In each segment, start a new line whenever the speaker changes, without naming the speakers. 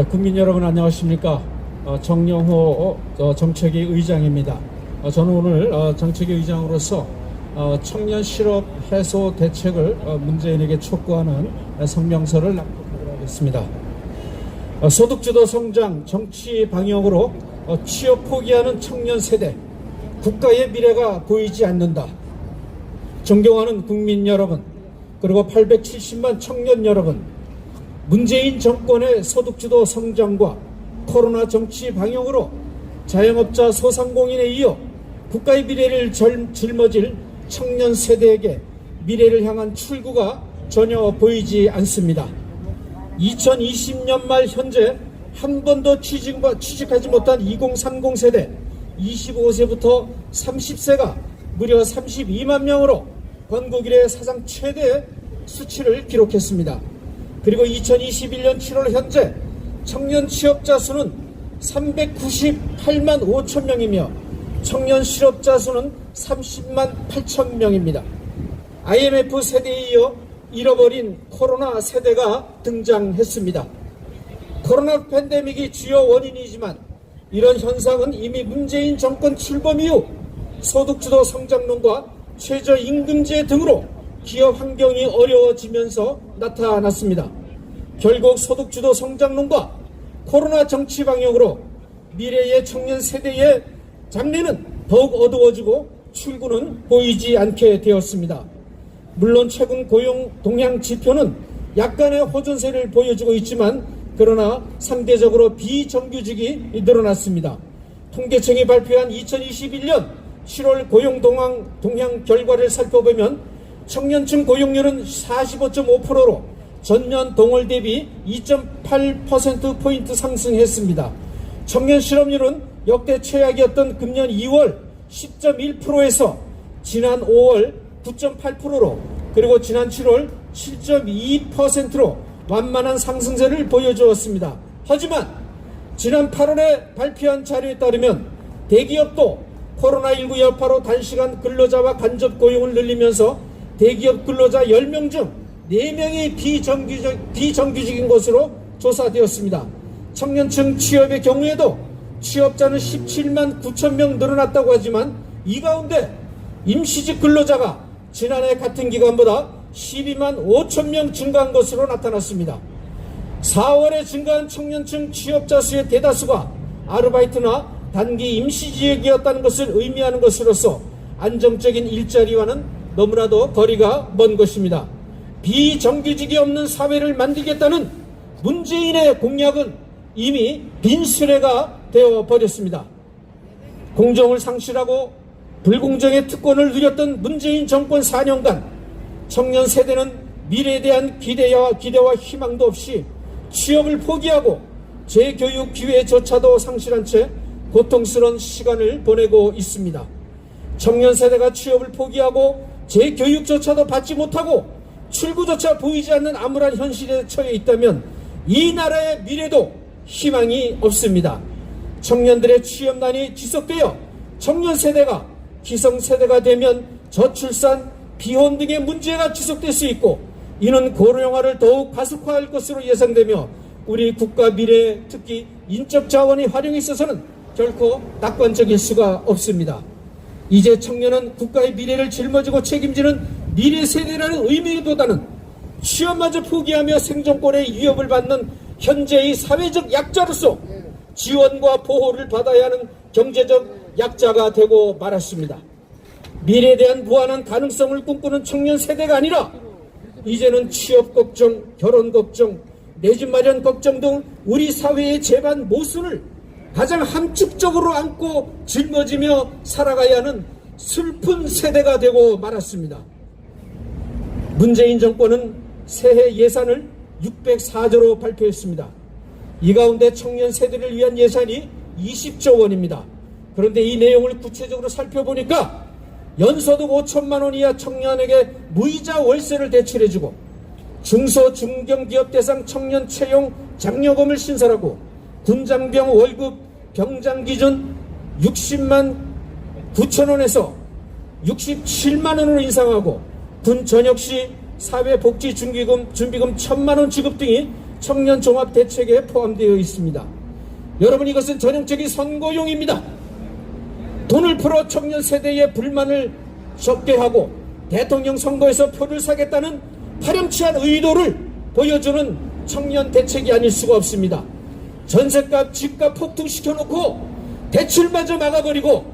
국민 여러분 안녕하십니까. 정영호 정책위 의장입니다. 저는 오늘 정책위 의장으로서 청년 실업 해소 대책을 문재인에게 촉구하는 성명서를 낭독하도록 하겠습니다. 소득주도 성장, 정치 방역으로 취업 포기하는 청년 세대, 국가의 미래가 보이지 않는다. 존경하는 국민 여러분, 그리고 870만 청년 여러분, 문재인 정권의 소득주도 성장과 코로나 정치 방역으로 자영업자 소상공인에 이어 국가의 미래를 짊어질 청년 세대에게 미래를 향한 출구가 전혀 보이지 않습니다. 2020년 말 현재 한 번도 취직하지 못한 2030 세대 25세부터 30세가 무려 32만 명으로 건국 이래 사상 최대 수치를 기록했습니다. 그리고 2021년 7월 현재 청년 취업자 수는 398만 5천 명이며 청년 실업자 수는 30만 8천 명입니다. IMF 세대에 이어 잃어버린 코로나 세대가 등장했습니다. 코로나 팬데믹이 주요 원인이지만 이런 현상은 이미 문재인 정권 출범 이후 소득주도 성장론과 최저임금제 등으로 기업 환경이 어려워지면서 나타났습니다. 결국 소득주도 성장론과 코로나 정치 방역으로 미래의 청년 세대의 장래는 더욱 어두워지고 출구는 보이지 않게 되었습니다. 물론 최근 고용 동향 지표는 약간의 호전세를 보여주고 있지만 그러나 상대적으로 비정규직이 늘어났습니다. 통계청이 발표한 2021년 7월 고용 동향 결과를 살펴보면 청년층 고용률은 45.5%로 전년 동월 대비 2.8%포인트 상승했습니다. 청년 실업률은 역대 최악이었던 금년 2월 10.1%에서 지난 5월 9.8%로 그리고 지난 7월 7.2%로 완만한 상승세를 보여주었습니다. 하지만 지난 8월에 발표한 자료에 따르면 대기업도 코로나19 여파로 단시간 근로자와 간접 고용을 늘리면서 대기업 근로자 10명 중 4명이 비정규직인 것으로 조사되었습니다. 청년층 취업의 경우에도 취업자는 17만 9천 명 늘어났다고 하지만 이 가운데 임시직 근로자가 지난해 같은 기간보다 12만 5천 명 증가한 것으로 나타났습니다. 4월에 증가한 청년층 취업자 수의 대다수가 아르바이트나 단기 임시직이었다는 것을 의미하는 것으로서 안정적인 일자리와는 너무나도 거리가 먼 것입니다. 비정규직이 없는 사회를 만들겠다는 문재인의 공약은 이미 빈수레가 되어버렸습니다. 공정을 상실하고 불공정의 특권을 누렸던 문재인 정권 4년간 청년 세대는 미래에 대한 기대와 희망도 없이 취업을 포기하고 재교육 기회조차도 상실한 채 고통스러운 시간을 보내고 있습니다. 청년 세대가 취업을 포기하고 재교육조차도 받지 못하고 출구조차 보이지 않는 암울한 현실에 처해 있다면 이 나라의 미래도 희망이 없습니다. 청년들의 취업난이 지속되어 청년 세대가 기성세대가 되면 저출산, 비혼 등의 문제가 지속될 수 있고 이는 고령화를 더욱 가속화할 것으로 예상되며 우리 국가 미래 특히 인적 자원의 활용에 있어서는 결코 낙관적일 수가 없습니다. 이제 청년은 국가의 미래를 짊어지고 책임지는 미래 세대라는 의미보다는 취업마저 포기하며 생존권의 위협을 받는 현재의 사회적 약자로서 지원과 보호를 받아야 하는 경제적 약자가 되고 말았습니다. 미래에 대한 무한한 가능성을 꿈꾸는 청년 세대가 아니라 이제는 취업 걱정, 결혼 걱정, 내 집 마련 걱정 등 우리 사회의 재반 모순을 가장 함축적으로 안고 짊어지며 살아가야 하는 슬픈 세대가 되고 말았습니다. 문재인 정권은 새해 예산을 604조로 발표했습니다. 이 가운데 청년 세대를 위한 예산이 20조 원입니다. 그런데 이 내용을 구체적으로 살펴보니까 연소득 5천만 원 이하 청년에게 무이자 월세를 대출해주고 중소 중견기업 대상 청년 채용 장려금을 신설하고 군장병 월급 병장 기준 60만 9천 원에서 67만 원으로 인상하고 군 전역 시 사회복지준비금 1,000만 원 지급 등이 청년 종합 대책에 포함되어 있습니다. 여러분, 이것은 전형적인 선거용입니다. 돈을 풀어 청년 세대의 불만을 적게 하고 대통령 선거에서 표를 사겠다는 파렴치한 의도를 보여주는 청년 대책이 아닐 수가 없습니다. 전셋값, 집값 폭등시켜놓고 대출마저 막아버리고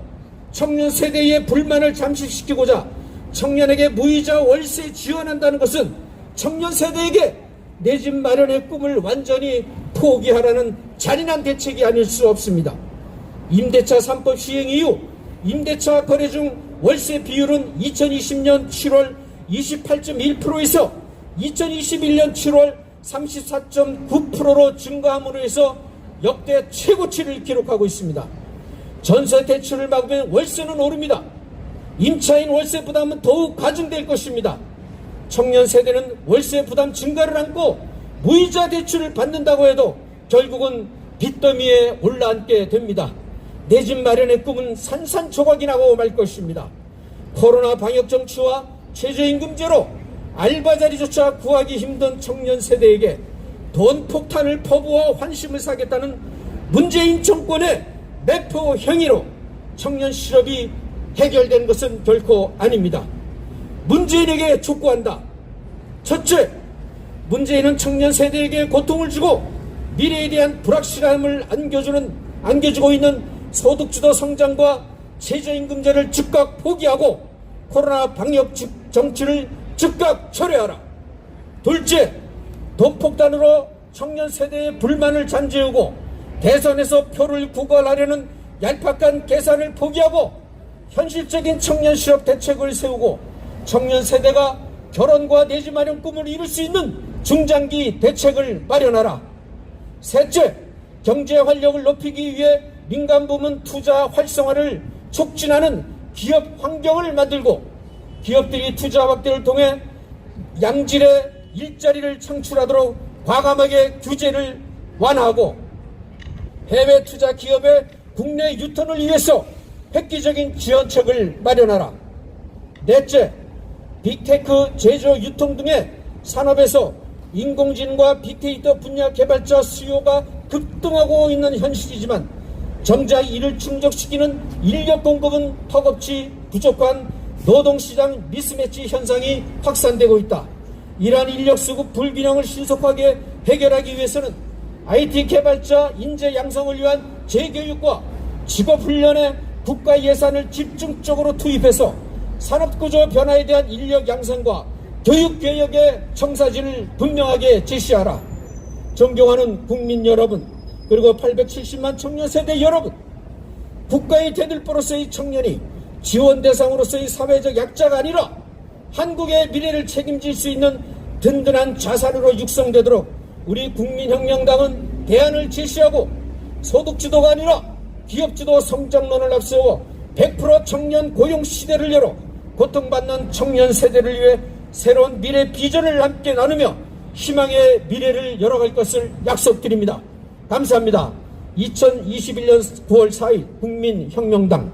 청년 세대의 불만을 잠식시키고자 청년에게 무이자 월세 지원한다는 것은 청년 세대에게 내 집 마련의 꿈을 완전히 포기하라는 잔인한 대책이 아닐 수 없습니다. 임대차 3법 시행 이후 임대차 거래 중 월세 비율은 2020년 7월 28.1%에서 2021년 7월 34.9%로 증가함으로 해서 역대 최고치를 기록하고 있습니다. 전세 대출을 막으면 월세는 오릅니다. 임차인 월세 부담은 더욱 가중될 것입니다. 청년 세대는 월세 부담 증가를 안고 무이자 대출을 받는다고 해도 결국은 빚더미에 올라앉게 됩니다. 내 집 마련의 꿈은 산산조각이 나고 말 것입니다. 코로나 방역 정치와 최저임금제로 알바 자리조차 구하기 힘든 청년 세대에게 돈 폭탄을 퍼부어 환심을 사겠다는 문재인 정권의 매표 행위로 청년 실업이 해결된 것은 결코 아닙니다. 문재인에게 촉구한다. 첫째, 문재인은 청년 세대에게 고통을 주고 미래에 대한 불확실함을 안겨주고 있는 소득주도 성장과 최저임금제를 즉각 포기하고 코로나 방역 정치를 즉각 철회하라. 둘째, 돈폭탄으로 청년 세대의 불만을 잠재우고 대선에서 표를 구걸하려는 얄팍한 계산을 포기하고 현실적인 청년 실업 대책을 세우고 청년 세대가 결혼과 내 집 마련 꿈을 이룰 수 있는 중장기 대책을 마련하라. 셋째, 경제 활력을 높이기 위해 민간 부문 투자 활성화를 촉진하는 기업 환경을 만들고 기업들이 투자 확대를 통해 양질의 일자리를 창출하도록 과감하게 규제를 완화하고 해외 투자 기업의 국내 유턴을 위해서 획기적인 지원책을 마련하라. 넷째, 빅테크 제조 유통 등의 산업에서 인공지능과 빅데이터 분야 개발자 수요가 급등하고 있는 현실이지만 정작 이를 충족시키는 인력 공급은 턱없이 부족한 노동시장 미스매치 현상이 확산되고 있다. 이러한 인력 수급 불균형을 신속하게 해결하기 위해서는 IT 개발자 인재 양성을 위한 재교육과 직업훈련에 국가 예산을 집중적으로 투입해서 산업구조 변화에 대한 인력 양성과 교육개혁의 청사진을 분명하게 제시하라. 존경하는 국민 여러분, 그리고 870만 청년 세대 여러분, 국가의 대들보로서의 청년이 지원 대상으로서의 사회적 약자가 아니라 한국의 미래를 책임질 수 있는 든든한 자산으로 육성되도록 우리 국민혁명당은 대안을 제시하고 소득주도가 아니라 기업주도 성장론을 앞세워 100% 청년 고용 시대를 열어 고통받는 청년 세대를 위해 새로운 미래 비전을 함께 나누며 희망의 미래를 열어갈 것을 약속드립니다. 감사합니다. 2021년 9월 4일 국민혁명당